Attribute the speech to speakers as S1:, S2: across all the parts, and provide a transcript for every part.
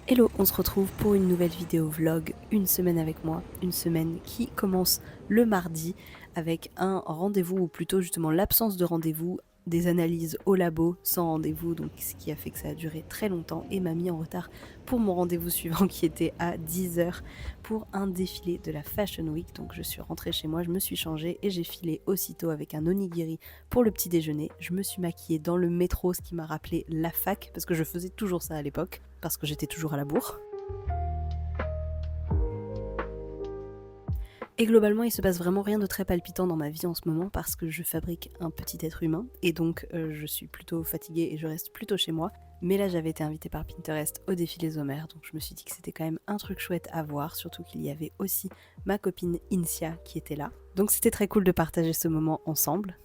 S1: Hello, on se retrouve pour une nouvelle vidéo vlog, une semaine avec moi, une semaine qui commence le mardi avec un rendez-vous, ou plutôt justement l'absence de rendez-vous, des analyses au labo sans rendez-vous, donc ce qui a fait que ça a duré très longtemps et m'a mis en retard pour mon rendez-vous suivant qui était à 10h pour un défilé de la Fashion Week. Donc je suis rentrée chez moi, je me suis changée et j'ai filé aussitôt avec un onigiri pour le petit déjeuner. Je me suis maquillée dans le métro, ce qui m'a rappelé la fac, parce que je faisais toujours ça à l'époque, parce que j'étais toujours à la bourre. Et globalement, il se passe vraiment rien de très palpitant dans ma vie en ce moment parce que je fabrique un petit être humain et donc je suis plutôt fatiguée et je reste plutôt chez moi. Mais là, j'avais été invitée par Pinterest au défilé Zomer, donc je me suis dit que c'était quand même un truc chouette à voir, surtout qu'il y avait aussi ma copine Insia qui était là. Donc c'était très cool de partager ce moment ensemble.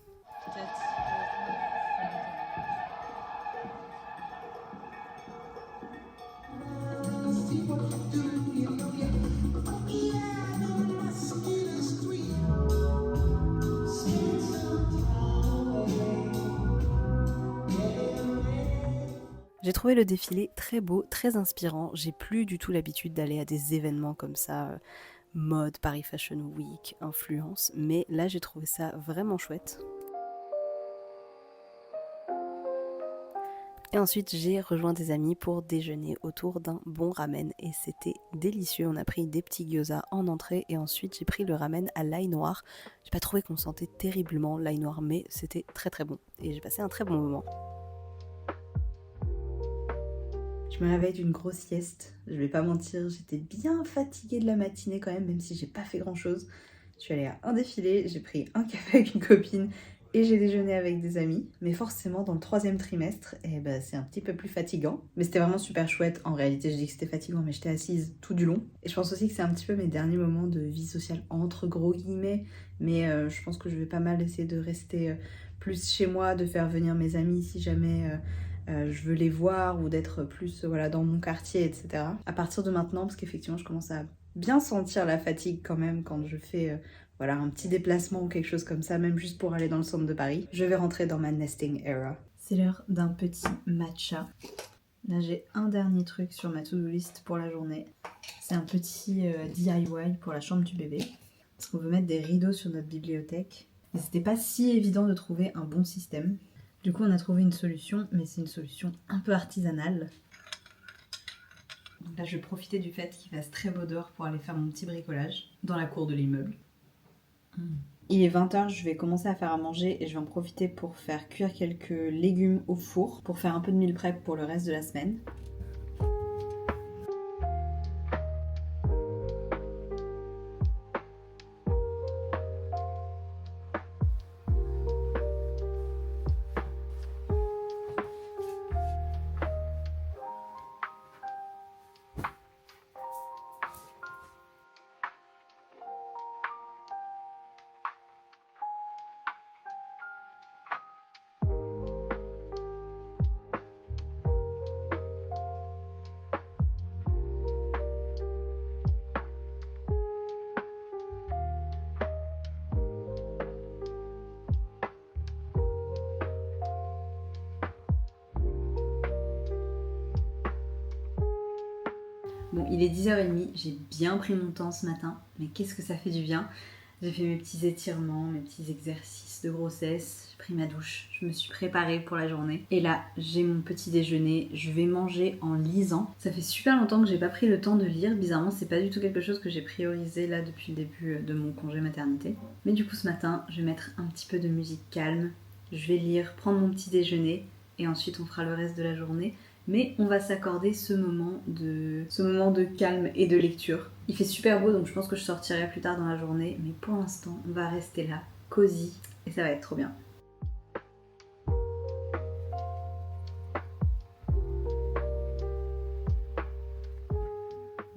S1: J'ai trouvé le défilé très beau, très inspirant. J'ai plus du tout l'habitude d'aller à des événements comme ça, mode, Paris Fashion Week, influence, mais là j'ai trouvé ça vraiment chouette. Et ensuite, j'ai rejoint des amis pour déjeuner autour d'un bon ramen et c'était délicieux. On a pris des petits gyoza en entrée et ensuite j'ai pris le ramen à l'ail noir. J'ai pas trouvé qu'on sentait terriblement l'ail noir, mais c'était très très bon et j'ai passé un très bon moment. Je me réveille d'une grosse sieste, je vais pas mentir, j'étais bien fatiguée de la matinée quand même si j'ai pas fait grand chose. Je suis allée à un défilé, j'ai pris un café avec une copine et j'ai déjeuné avec des amis. Mais forcément, dans le troisième trimestre, c'est un petit peu plus fatigant. Mais c'était vraiment super chouette. En réalité, je dis que c'était fatigant, mais j'étais assise tout du long. Et je pense aussi que c'est un petit peu mes derniers moments de vie sociale, entre gros guillemets. Mais je pense que je vais pas mal essayer de rester plus chez moi, de faire venir mes amis si jamais je veux les voir ou d'être plus voilà, dans mon quartier, etc. À partir de maintenant, parce qu'effectivement, je commence à bien sentir la fatigue quand même quand je fais voilà, un petit déplacement ou quelque chose comme ça, même juste pour aller dans le centre de Paris. Je vais rentrer dans ma nesting era. C'est l'heure d'un petit matcha. Là, j'ai un dernier truc sur ma to-do list pour la journée. C'est un petit DIY pour la chambre du bébé. Parce qu'on veut mettre des rideaux sur notre bibliothèque. Et c'était pas si évident de trouver un bon système. Du coup, on a trouvé une solution, mais c'est une solution un peu artisanale. Donc là, je vais profiter du fait qu'il fasse très beau dehors pour aller faire mon petit bricolage dans la cour de l'immeuble. Il est 20h, je vais commencer à faire à manger et je vais en profiter pour faire cuire quelques légumes au four pour faire un peu de meal prep pour le reste de la semaine. Bon, il est 10h30, j'ai bien pris mon temps ce matin, mais qu'est-ce que ça fait du bien. J'ai fait mes petits étirements, mes petits exercices de grossesse, j'ai pris ma douche, je me suis préparée pour la journée. Et là, j'ai mon petit déjeuner, je vais manger en lisant. Ça fait super longtemps que j'ai pas pris le temps de lire, bizarrement c'est pas du tout quelque chose que j'ai priorisé là depuis le début de mon congé maternité. Mais du coup ce matin, je vais mettre un petit peu de musique calme, je vais lire, prendre mon petit déjeuner et ensuite on fera le reste de la journée. Mais on va s'accorder ce moment de calme et de lecture. Il fait super beau, donc je pense que je sortirai plus tard dans la journée. Mais pour l'instant, on va rester là, cosy, et ça va être trop bien.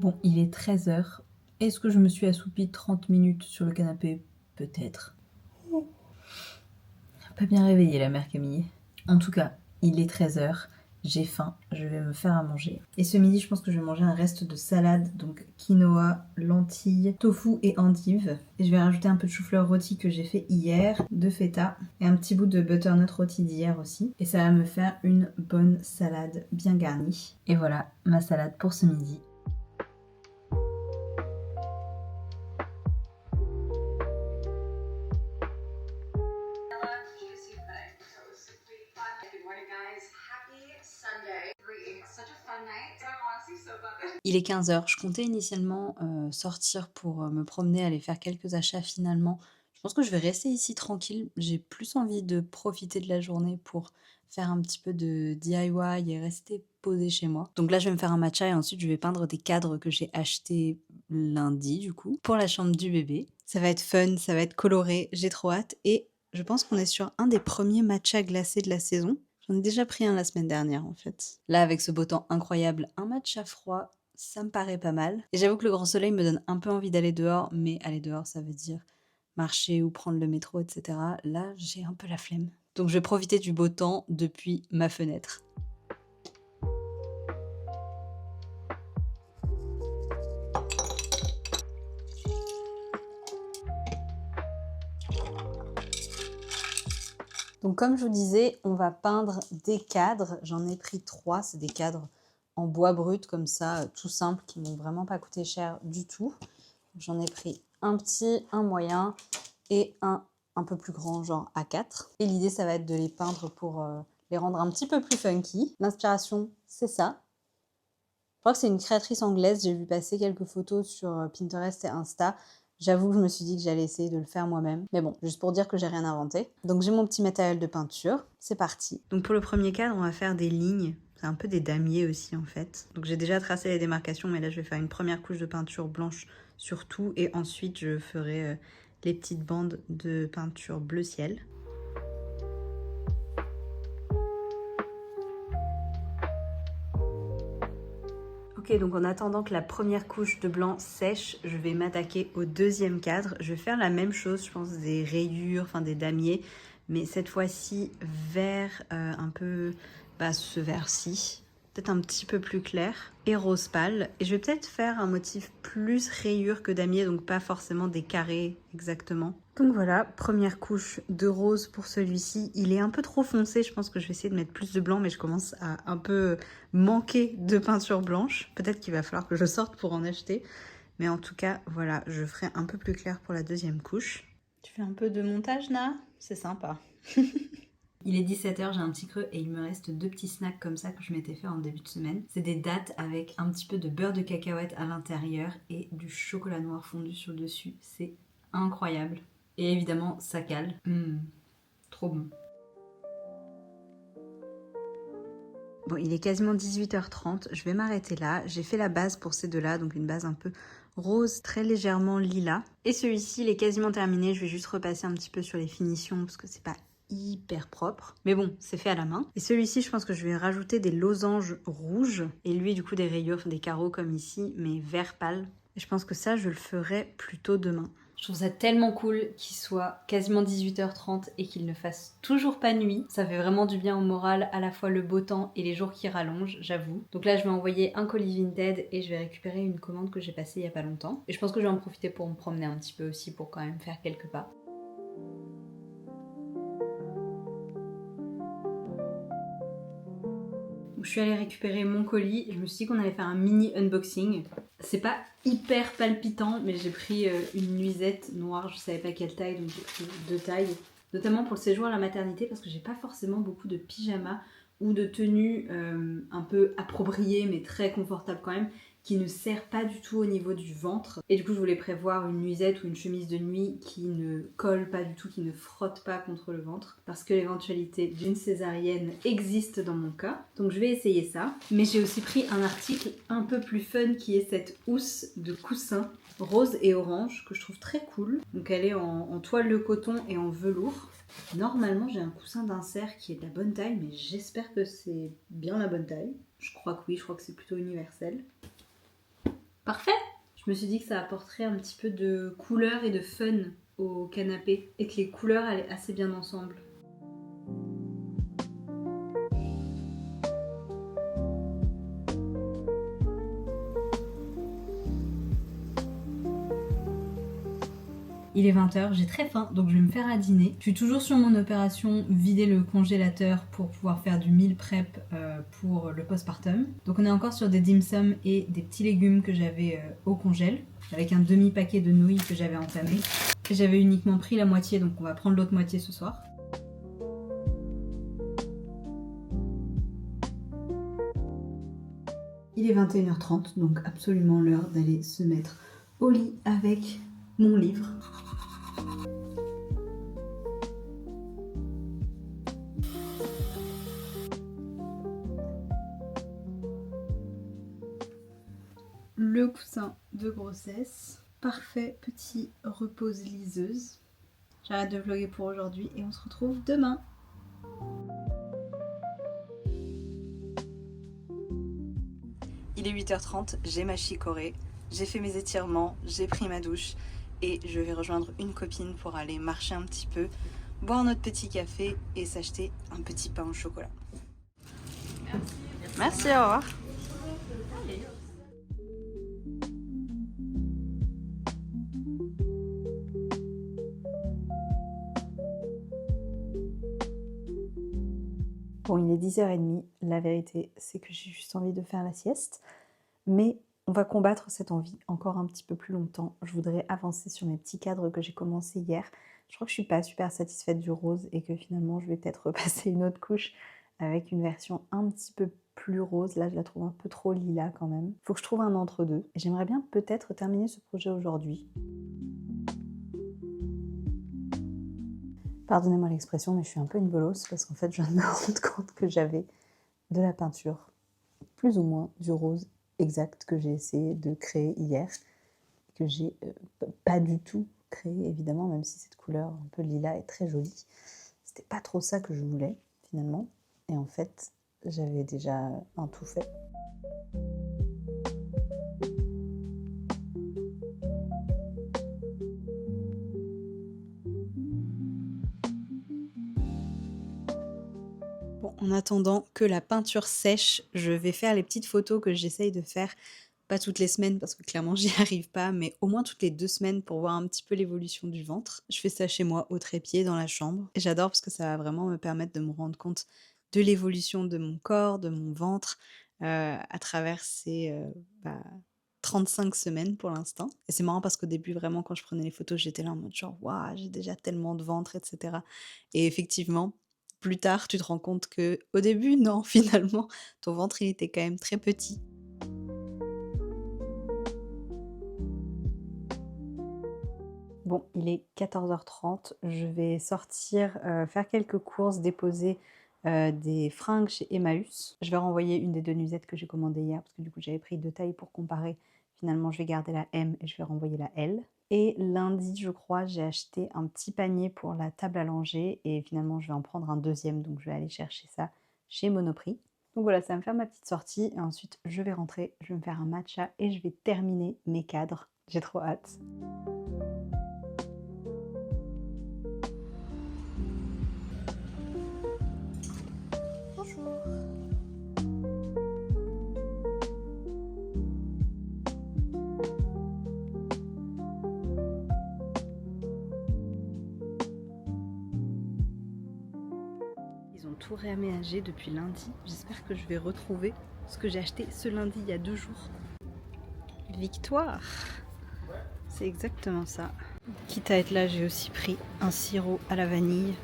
S1: Bon, il est 13h. Est-ce que je me suis assoupie 30 minutes sur le canapé? Peut-être. Pas bien réveillée la mère Camille. En tout cas, il est 13h J'ai faim, je vais me faire à manger. Et ce midi, je pense que je vais manger un reste de salade, donc quinoa, lentilles, tofu et endives. Et je vais rajouter un peu de chou-fleur rôti que j'ai fait hier, de feta et un petit bout de butternut rôti d'hier aussi. Et ça va me faire une bonne salade bien garnie. Et voilà ma salade pour ce midi. Il est 15h, je comptais initialement sortir pour me promener, aller faire quelques achats finalement. Je pense que je vais rester ici tranquille, j'ai plus envie de profiter de la journée pour faire un petit peu de DIY et rester posée chez moi. Donc là je vais me faire un matcha et ensuite je vais peindre des cadres que j'ai achetés lundi du coup, pour la chambre du bébé. Ça va être fun, ça va être coloré, j'ai trop hâte et je pense qu'on est sur un des premiers matchas glacés de la saison. J'en ai déjà pris un la semaine dernière en fait. Là avec ce beau temps incroyable, un matcha froid, ça me paraît pas mal. Et j'avoue que le grand soleil me donne un peu envie d'aller dehors, mais aller dehors ça veut dire marcher ou prendre le métro, etc. Là j'ai un peu la flemme. Donc je vais profiter du beau temps depuis ma fenêtre. Donc comme je vous disais, on va peindre des cadres. J'en ai pris 3, c'est des cadres en bois brut comme ça, tout simple, qui m'ont vraiment pas coûté cher du tout. J'en ai pris un petit, un moyen et un peu plus grand, genre A4. Et l'idée, ça va être de les peindre pour les rendre un petit peu plus funky. L'inspiration, c'est ça. Je crois que c'est une créatrice anglaise, j'ai vu passer quelques photos sur Pinterest et Insta. J'avoue que je me suis dit que j'allais essayer de le faire moi-même. Mais bon, juste pour dire que j'ai rien inventé. Donc j'ai mon petit matériel de peinture, c'est parti. Donc pour le premier cadre, on va faire des lignes. C'est un peu des damiers aussi en fait. Donc j'ai déjà tracé les démarcations, mais là je vais faire une première couche de peinture blanche sur tout. Et ensuite je ferai les petites bandes de peinture bleu ciel. Ok, donc en attendant que la première couche de blanc sèche, je vais m'attaquer au deuxième cadre. Je vais faire la même chose, je pense, des rayures, enfin des damiers, mais cette fois-ci vert un peu, ce vert-ci, peut-être un petit peu plus clair, et rose pâle. Et je vais peut-être faire un motif plus rayure que damier, donc pas forcément des carrés exactement. Donc voilà, première couche de rose pour celui-ci. Il est un peu trop foncé, je pense que je vais essayer de mettre plus de blanc, mais je commence à un peu manquer de peinture blanche. Peut-être qu'il va falloir que je sorte pour en acheter. Mais en tout cas, voilà, je ferai un peu plus clair pour la deuxième couche. Tu fais un peu de montage, Na? C'est sympa. Il est 17h, j'ai un petit creux et il me reste 2 petits snacks comme ça que je m'étais fait en début de semaine. C'est des dattes avec un petit peu de beurre de cacahuète à l'intérieur et du chocolat noir fondu sur le dessus. C'est incroyable. Et évidemment, ça cale. Trop bon. Bon, il est quasiment 18h30, je vais m'arrêter là. J'ai fait la base pour ces deux-là, donc une base un peu rose, très légèrement lilas. Et celui-ci, il est quasiment terminé, je vais juste repasser un petit peu sur les finitions parce que c'est pas hyper propre. Mais bon, c'est fait à la main. Et celui-ci, je pense que je vais rajouter des losanges rouges. Et lui, du coup, des rayures, enfin, des carreaux comme ici, mais vert pâle. Et je pense que ça, je le ferai plutôt demain. Je trouve ça tellement cool qu'il soit quasiment 18h30 et qu'il ne fasse toujours pas nuit. Ça fait vraiment du bien au moral, à la fois le beau temps et les jours qui rallongent, j'avoue. Donc là, je vais envoyer un colis Vinted et je vais récupérer une commande que j'ai passée il y a pas longtemps. Et je pense que je vais en profiter pour me promener un petit peu aussi pour quand même faire quelques pas. Donc, je suis allée récupérer mon colis. Je me suis dit qu'on allait faire un mini unboxing. C'est pas hyper palpitant, mais j'ai pris une nuisette noire. Je savais pas quelle taille, donc j'ai pris 2 tailles. Notamment pour le séjour à la maternité, parce que j'ai pas forcément beaucoup de pyjamas ou de tenues un peu appropriées, mais très confortables quand même, qui ne serrent pas du tout au niveau du ventre. Et du coup, je voulais prévoir une nuisette ou une chemise de nuit qui ne colle pas du tout, qui ne frotte pas contre le ventre, parce que l'éventualité d'une césarienne existe dans mon cas. Donc je vais essayer ça. Mais j'ai aussi pris un article un peu plus fun qui est cette housse de coussin rose et orange que je trouve très cool. Donc elle est en toile de coton et en velours. Normalement, j'ai un coussin d'insert qui est de la bonne taille, mais j'espère que c'est bien la bonne taille. Je crois que oui, je crois que c'est plutôt universel. Parfait! Je me suis dit que ça apporterait un petit peu de couleur et de fun au canapé et que les couleurs allaient assez bien ensemble.
S2: Il est 20h, j'ai très faim, donc je vais me faire à dîner. Je suis toujours sur mon opération vider le congélateur pour pouvoir faire du meal prep pour le postpartum. Donc on est encore sur des dim sum et des petits légumes que j'avais au congèle, avec un demi-paquet de nouilles que j'avais entamé. J'avais uniquement pris la moitié, donc on va prendre l'autre moitié ce soir. Il est 21h30, donc absolument l'heure d'aller se mettre au lit avec mon livre. Le coussin de grossesse, parfait petit repose liseuse. J'arrête de vlogger pour aujourd'hui et on se retrouve demain.
S1: Il est 8h30, j'ai ma chicorée, j'ai fait mes étirements, j'ai pris ma douche et je vais rejoindre une copine pour aller marcher un petit peu, boire notre petit café et s'acheter un petit pain au chocolat. Merci, au revoir. Bon, il est 10h30, la vérité c'est que j'ai juste envie de faire la sieste, mais on va combattre cette envie encore un petit peu plus longtemps. Je voudrais avancer sur mes petits cadres que j'ai commencé hier. Je crois que je suis pas super satisfaite du rose et que finalement je vais peut-être repasser une autre couche avec une version un petit peu plus rose. Là je la trouve un peu trop lilas quand même. Faut que je trouve un entre-deux. Et j'aimerais bien peut-être terminer ce projet aujourd'hui. Pardonnez-moi l'expression, mais je suis un peu une bolosse parce qu'en fait je viens de me rendre compte que j'avais de la peinture, plus ou moins du rose exact que j'ai essayé de créer hier, que j'ai pas du tout créé évidemment, même si cette couleur un peu lilas est très jolie. C'était pas trop ça que je voulais finalement, et en fait j'avais déjà un tout fait. Bon, en attendant que la peinture sèche, je vais faire les petites photos que j'essaye de faire, pas toutes les semaines parce que clairement j'y arrive pas, mais au moins toutes les 2 semaines pour voir un petit peu l'évolution du ventre. Je fais ça chez moi au trépied dans la chambre et j'adore parce que ça va vraiment me permettre de me rendre compte de l'évolution de mon corps, de mon ventre, à travers ces, 35 semaines pour l'instant. Et c'est marrant parce qu'au début vraiment quand je prenais les photos, j'étais là en mode genre: «Waouh, j'ai déjà tellement de ventre» et cetera, et effectivement, plus tard, tu te rends compte qu'au début, non, finalement, ton ventre, il était quand même très petit. Bon, il est 14h30, je vais sortir, faire quelques courses, déposer, des fringues chez Emmaüs. Je vais renvoyer une des 2 nuisettes que j'ai commandées hier parce que du coup, j'avais pris 2 tailles pour comparer. Finalement, je vais garder la M et je vais renvoyer la L. Et lundi, je crois, j'ai acheté un petit panier pour la table à langer et finalement, je vais en prendre un deuxième, donc je vais aller chercher ça chez Monoprix. Donc voilà, ça va me faire ma petite sortie et ensuite, je vais rentrer, je vais me faire un matcha et je vais terminer mes cadres. J'ai trop hâte. Bonjour. Ils ont tout réaménagé depuis lundi. J'espère que je vais retrouver ce que j'ai acheté ce lundi il y a 2 jours. Victoire! C'est exactement ça. Quitte à être là, j'ai aussi pris un sirop à la vanille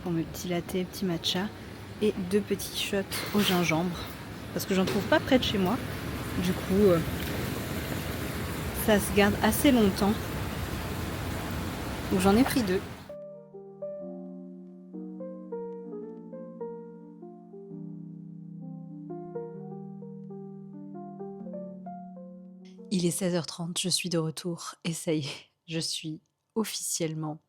S1: pour mes petits lattés, petits matcha et 2 petits shots au gingembre parce que j'en trouve pas près de chez moi. Du coup, ça se garde assez longtemps. Donc j'en ai pris 2. Il est 16h30, je suis de retour et ça y est, je suis officiellement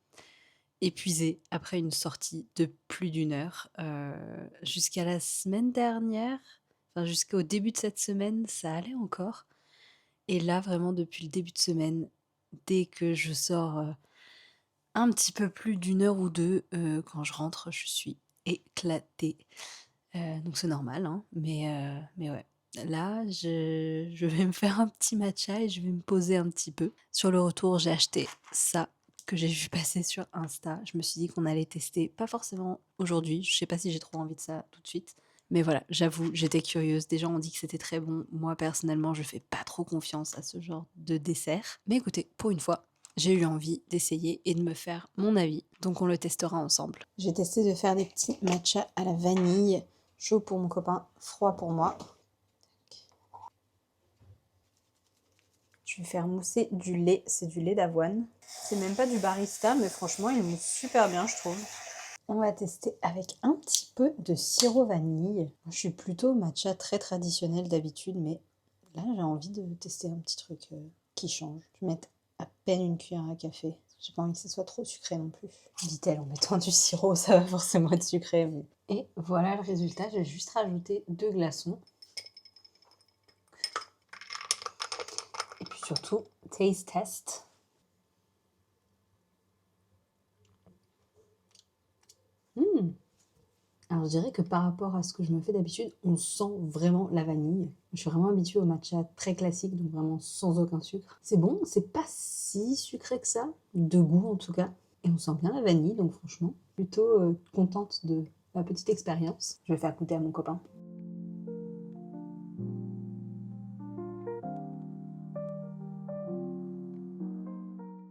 S1: épuisée après une sortie de plus d'1 heure. Jusqu'à la semaine dernière, enfin jusqu'au début de cette semaine, ça allait encore. Et là, vraiment, depuis le début de semaine, dès que je sors un petit peu plus d'1 heure ou 2, quand je rentre, je suis éclatée. Donc c'est normal, hein, mais ouais. Là, je vais me faire un petit matcha et je vais me poser un petit peu. Sur le retour, j'ai acheté ça
S2: que j'ai vu passer sur Insta. Je me suis dit qu'on allait tester, pas forcément aujourd'hui, je sais pas si j'ai trop envie de ça tout de suite. Mais voilà, j'avoue, j'étais curieuse. Des gens ont dit que c'était très bon. Moi, personnellement, je fais pas trop confiance à ce genre de dessert. Mais écoutez, pour une fois, j'ai eu envie d'essayer et de me faire mon avis. Donc on le testera ensemble. J'ai testé de faire des petits matchas à la vanille. Chaud pour mon copain, froid pour moi. Je vais faire mousser du lait. C'est du lait d'avoine. C'est même pas du barista, mais franchement, il mousse super bien, je trouve. On va tester avec un petit peu de sirop vanille. Je suis plutôt matcha très traditionnel d'habitude, mais là j'ai envie de tester un petit truc qui change. Je vais mettre à peine une cuillère à café. J'ai pas envie que ce soit trop sucré non plus. Dit-elle en mettant du sirop, ça va forcément être sucré. Mais... Et voilà le résultat. Je vais juste rajouter 2 glaçons. Et puis surtout, taste test. Alors je dirais que par rapport à ce que je me fais d'habitude, on sent vraiment la vanille. Je suis vraiment habituée au matcha très classique, donc vraiment sans aucun sucre. C'est bon, c'est pas si sucré que ça, de goût en tout cas. Et on sent bien la vanille, donc franchement, plutôt contente de ma petite expérience. Je vais faire goûter à mon copain.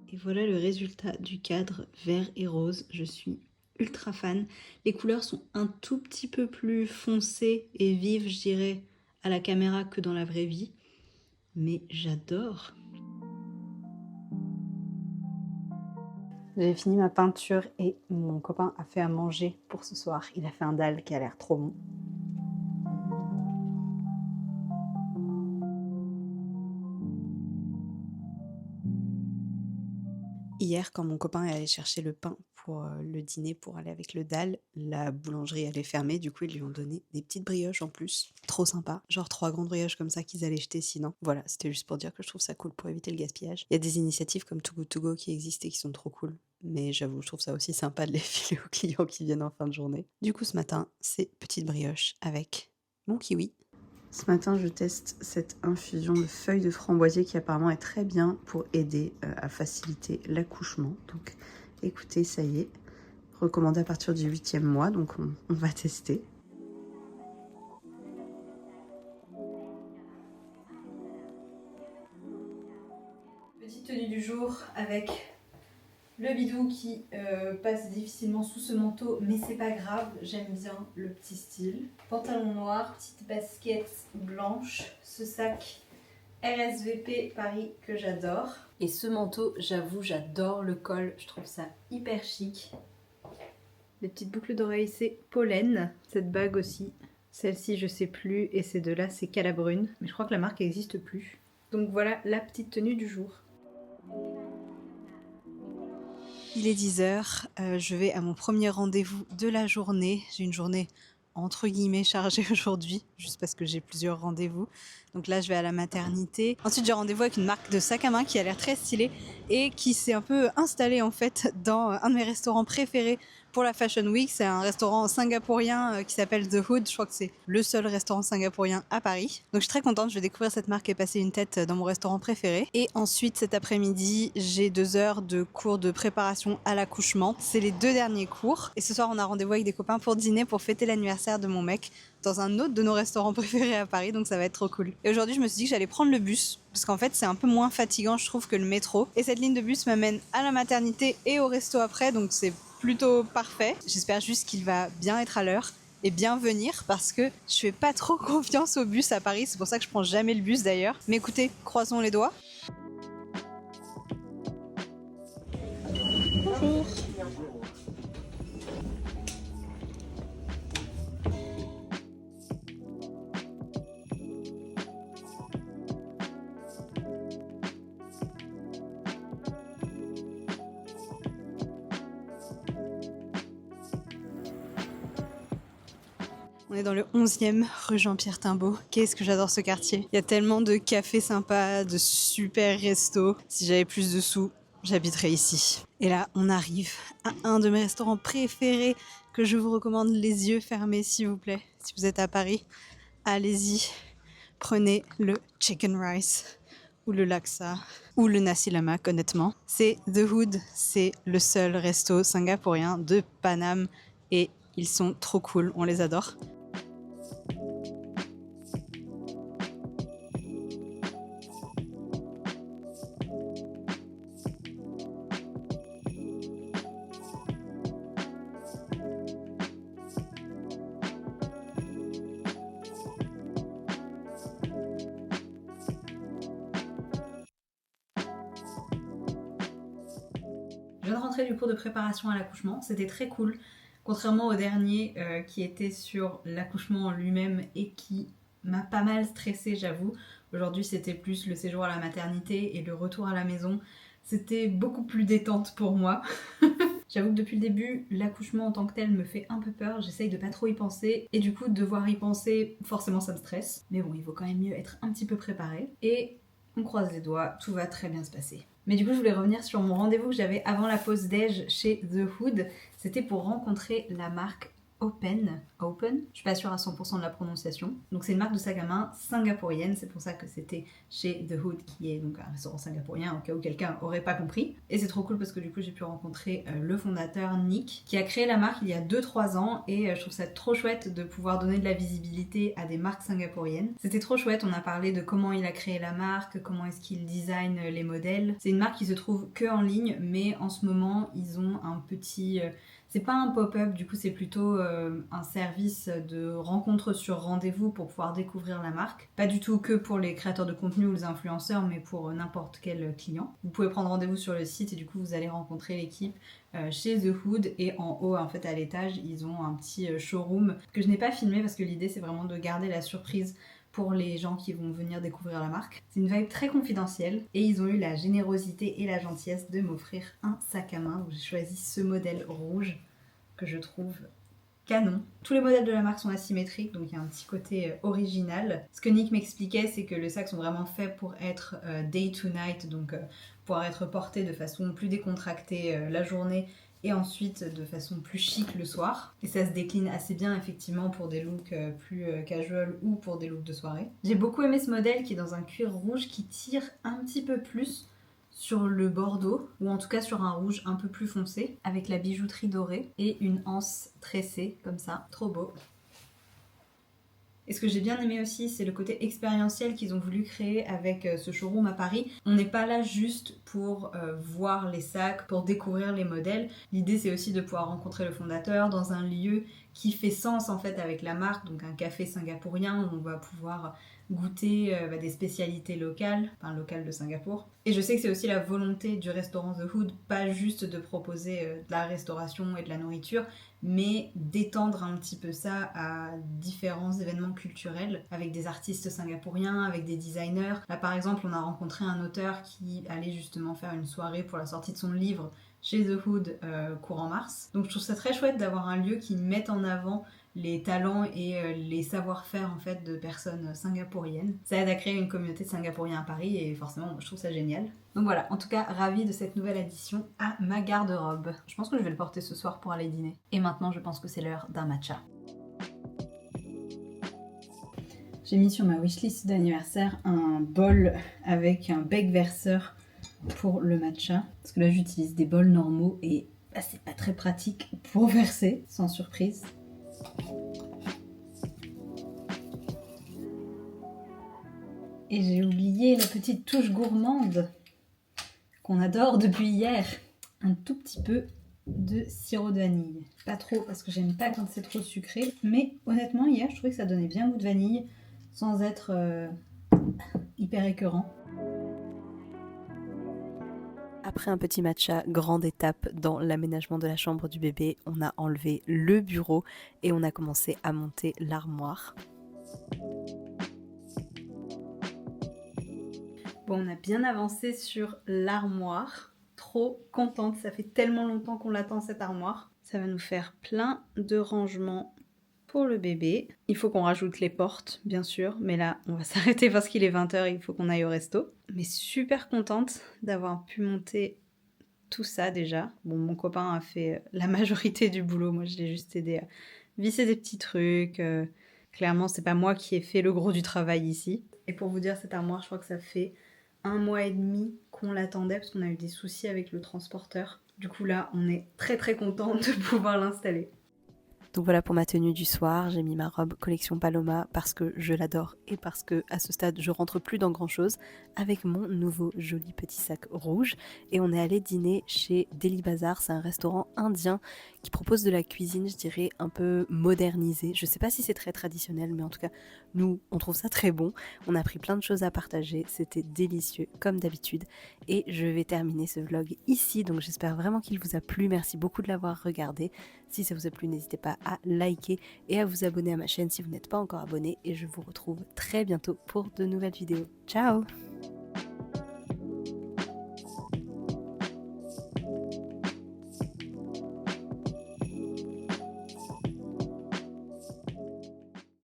S2: Et voilà le résultat du cadre vert et rose. Je suis ultra fan. Les couleurs sont un tout petit peu plus foncées et vives, je dirais, à la caméra que dans la vraie vie. Mais j'adore. J'ai fini ma peinture et mon copain a fait à manger pour ce soir. Il a fait un dalle qui a l'air trop bon. Hier, quand mon copain est allé chercher le pain pour le dîner, pour aller avec le dalle, la boulangerie elle est fermée, du coup ils lui ont donné des petites brioches en plus. Trop sympa, genre 3 grandes brioches comme ça qu'ils allaient jeter sinon. Voilà, c'était juste pour dire que je trouve ça cool pour éviter le gaspillage. Il y a des initiatives comme Too Good To Go qui existent et qui sont trop cool. Mais j'avoue, je trouve ça aussi sympa de les filer aux clients qui viennent en fin de journée. Du coup ce matin, c'est petite brioche avec mon kiwi. Ce matin, je teste cette infusion de feuilles de framboisier qui apparemment est très bien pour aider à faciliter l'accouchement. Donc écoutez, ça y est, recommandé à partir du 8e mois, donc on va tester. Petite tenue du jour avec le bidou qui passe difficilement sous ce manteau, mais c'est pas grave, j'aime bien le petit style. Pantalon noir, petite basket blanche, ce sac RSVP Paris que j'adore. Et ce manteau, j'avoue, j'adore le col, je trouve ça hyper chic. Les petites boucles d'oreilles, c'est Pollen. Cette bague aussi, celle-ci je sais plus, et ces deux-là c'est Calabrune, mais je crois que la marque n'existe plus. Donc voilà la petite tenue du jour. Il est 10h, je vais à mon premier rendez-vous de la journée. J'ai une journée entre guillemets chargée aujourd'hui, juste parce que j'ai plusieurs rendez-vous. Donc là, je vais à la maternité. Ensuite, j'ai rendez-vous avec une marque de sac à main qui a l'air très stylée et qui s'est un peu installée en fait dans un de mes restaurants préférés pour la Fashion Week. C'est un restaurant singapourien qui s'appelle The Hood. Je crois que c'est le seul restaurant singapourien à Paris. Donc je suis très contente, je vais découvrir cette marque et passer une tête dans mon restaurant préféré. Et ensuite, cet après-midi, j'ai 2 heures de cours de préparation à l'accouchement. C'est les 2 derniers cours. Et ce soir, on a rendez-vous avec des copains pour dîner, pour fêter l'anniversaire de mon mec dans un autre de nos restaurants préférés à Paris, donc ça va être trop cool. Et aujourd'hui, je me suis dit que j'allais prendre le bus, parce qu'en fait, c'est un peu moins fatigant, je trouve, que le métro. Et cette ligne de bus m'amène à la maternité et au resto après, donc c'est plutôt parfait. J'espère juste qu'il va bien être à l'heure et bien venir, parce que je fais pas trop confiance au bus à Paris, c'est pour ça que je prends jamais le bus d'ailleurs. Mais écoutez, croisons les doigts. Bonjour. On est dans le 11e rue Jean-Pierre Timbaud. Qu'est-ce que j'adore ce quartier. Il y a tellement de cafés sympas, de super restos. Si j'avais plus de sous, j'habiterais ici. Et là, on arrive à un de mes restaurants préférés que je vous recommande les yeux fermés, s'il vous plaît. Si vous êtes à Paris, allez-y. Prenez le chicken rice. ou le Laksa, ou le Nasi Lemak, honnêtement. C'est The Hood, c'est le seul resto singapourien de Paname et ils sont trop cool, on les adore. Je viens de rentrer du cours de préparation à l'accouchement, c'était très cool. Contrairement au dernier qui était sur l'accouchement en lui-même et qui m'a pas mal stressée, j'avoue. Aujourd'hui, c'était plus le séjour à la maternité et le retour à la maison. C'était beaucoup plus détente pour moi. J'avoue que depuis le début, l'accouchement en tant que tel me fait un peu peur. J'essaye de pas trop y penser. Et du coup, de devoir y penser, forcément ça me stresse. Mais bon, il vaut quand même mieux être un petit peu préparé. Et on croise les doigts, tout va très bien se passer. Mais du coup, je voulais revenir sur mon rendez-vous que j'avais avant la pause déj chez The Hood. C'était pour rencontrer la marque Open. Je suis pas sûre à 100% de la prononciation. Donc c'est une marque de sac à main singapourienne, c'est pour ça que c'était chez The Hood, qui est donc un restaurant singapourien, au cas où quelqu'un aurait pas compris. Et c'est trop cool parce que du coup j'ai pu rencontrer le fondateur Nick, qui a créé la marque il y a 2-3 ans, et je trouve ça trop chouette de pouvoir donner de la visibilité à des marques singapouriennes. C'était trop chouette, on a parlé de comment il a créé la marque, comment est-ce qu'il design les modèles. C'est une marque qui se trouve que en ligne, mais en ce moment ils ont un petit... C'est pas un pop-up, du coup c'est plutôt un service de rencontre sur rendez-vous pour pouvoir découvrir la marque. Pas du tout que pour les créateurs de contenu ou les influenceurs, mais pour n'importe quel client. Vous pouvez prendre rendez-vous sur le site et du coup vous allez rencontrer l'équipe chez The Hood, et en haut en fait à l'étage ils ont un petit showroom que je n'ai pas filmé parce que l'idée c'est vraiment de garder la surprise pour les gens qui vont venir découvrir la marque. C'est une vibe très confidentielle et ils ont eu la générosité et la gentillesse de m'offrir un sac à main. J'ai choisi ce modèle rouge que je trouve canon. Tous les modèles de la marque sont asymétriques, donc il y a un petit côté original. Ce que Nick m'expliquait, c'est que les sacs sont vraiment faits pour être day to night, donc pouvoir être portés de façon plus décontractée la journée et ensuite de façon plus chic le soir. Et ça se décline assez bien effectivement pour des looks plus casual ou pour des looks de soirée. J'ai beaucoup aimé ce modèle qui est dans un cuir rouge qui tire un petit peu plus sur le bordeaux, ou en tout cas sur un rouge un peu plus foncé, avec la bijouterie dorée et une anse tressée comme ça, trop beau. Et ce que j'ai bien aimé aussi, c'est le côté expérientiel qu'ils ont voulu créer avec ce showroom à Paris. On n'est pas là juste pour voir les sacs, pour découvrir les modèles. L'idée, c'est aussi de pouvoir rencontrer le fondateur dans un lieu qui fait sens en fait avec la marque, donc un café singapourien où on va pouvoir goûter des spécialités locales, enfin locales de Singapour. Et je sais que c'est aussi la volonté du restaurant The Hood, pas juste de proposer de la restauration et de la nourriture, mais d'étendre un petit peu ça à différents événements culturels avec des artistes singapouriens, avec des designers. Là par exemple, on a rencontré un auteur qui allait justement faire une soirée pour la sortie de son livre chez The Hood courant mars. Donc je trouve ça très chouette d'avoir un lieu qui mette en avant les talents et les savoir-faire en fait de personnes singapouriennes. Ça aide à créer une communauté de Singapouriens à Paris et forcément je trouve ça génial. Donc voilà, en tout cas ravie de cette nouvelle addition à ma garde-robe. Je pense que je vais le porter ce soir pour aller dîner. Et maintenant je pense que c'est l'heure d'un matcha. J'ai mis sur ma wishlist d'anniversaire un bol avec un bec verseur pour le matcha. Parce que là j'utilise des bols normaux et c'est pas très pratique pour verser, sans surprise. Et j'ai oublié la petite touche gourmande qu'on adore depuis hier. Un tout petit peu de sirop de vanille. Pas trop parce que j'aime pas quand c'est trop sucré. Mais honnêtement hier je trouvais que ça donnait bien goût de vanille sans être hyper écœurant.
S3: Après un petit matcha, grande étape dans l'aménagement de la chambre du bébé, on a enlevé le bureau et on a commencé à monter l'armoire.
S2: Bon, on a bien avancé sur l'armoire. Trop contente, ça fait tellement longtemps qu'on l'attend cette armoire. Ça va nous faire plein de rangements pour le bébé. Il faut qu'on rajoute les portes, bien sûr, mais là, on va s'arrêter parce qu'il est 20h, il faut qu'on aille au resto. Mais super contente d'avoir pu monter tout ça déjà. Bon, mon copain a fait la majorité du boulot, moi je l'ai juste aidé à visser des petits trucs. Clairement, c'est pas moi qui ai fait le gros du travail ici. Et pour vous dire, cette armoire, je crois que ça fait 1 mois et demi qu'on l'attendait parce qu'on a eu des soucis avec le transporteur. Du coup là, on est très très content de pouvoir l'installer.
S3: Donc voilà pour ma tenue du soir, j'ai mis ma robe collection Paloma parce que je l'adore et parce que à ce stade je rentre plus dans grand chose avec mon nouveau joli petit sac rouge et on est allé dîner chez Deli Bazar, c'est un restaurant indien qui propose de la cuisine je dirais un peu modernisée, je sais pas si c'est très traditionnel mais en tout cas nous on trouve ça très bon, on a pris plein de choses à partager, c'était délicieux comme d'habitude et je vais terminer ce vlog ici donc j'espère vraiment qu'il vous a plu, merci beaucoup de l'avoir regardé. Si ça vous a plu, n'hésitez pas à liker et à vous abonner à ma chaîne si vous n'êtes pas encore abonné. Et je vous retrouve très bientôt pour de nouvelles vidéos. Ciao!